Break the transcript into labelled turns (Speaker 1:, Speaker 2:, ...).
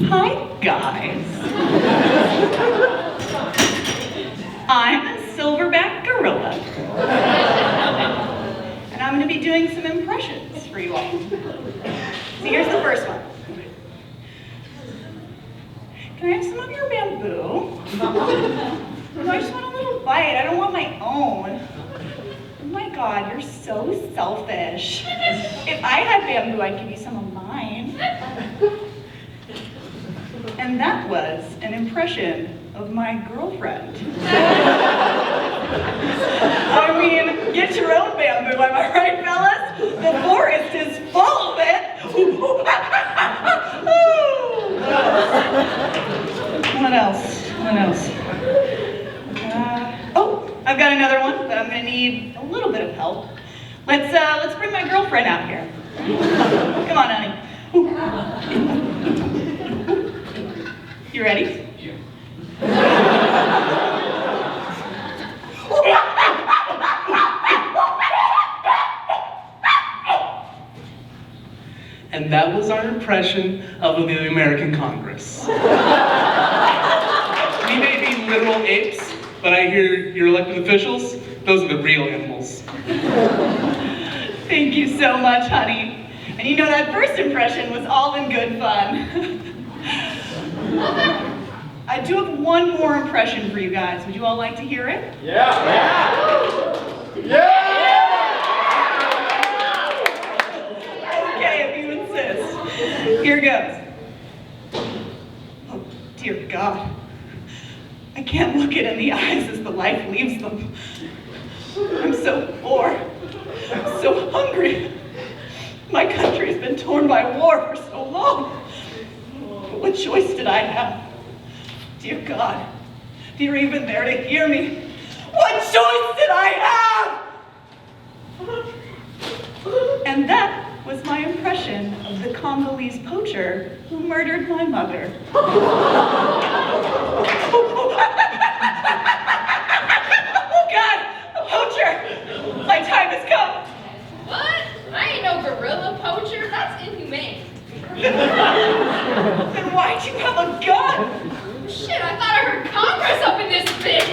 Speaker 1: Hi, guys. I'm a silverback gorilla. And I'm going to be doing some impressions for you all. So here's the first one. Can I have some of your bamboo? No, I just want a little bite. I don't want my own. Oh my God, you're so selfish. If I had bamboo, I'd give you some of mine. And that was an impression of my girlfriend. I mean, get your own bamboo, am I right, fellas? The forest is full of it. What else? Oh, I've got another one, but I'm gonna need a little bit of help. Let's bring my girlfriend out here. Come on, honey. You ready?
Speaker 2: Yeah. And that was our impression of the American Congress. We may be literal apes, but I hear your elected officials, those are the real animals.
Speaker 1: Thank you so much, honey. And you know that first impression was all in good fun. I do have one more impression for you guys. Would you all like to hear it?
Speaker 3: Yeah! Yeah!
Speaker 1: Okay, if you insist. Here goes. Oh, dear God. I can't look it in the eyes as the life leaves them. I'm so poor. I'm so hungry. My country's been torn by war for so long. But what choice did I have? Dear God, if you're even there to hear me, what choice did I have? And that was my impression of the Congolese poacher who murdered my mother. Oh God, a poacher! My time has come.
Speaker 4: What? I ain't no gorilla poacher. That's inhumane.
Speaker 1: Then why'd you have a gun?
Speaker 4: Shit, I thought I heard Congress up in this bitch.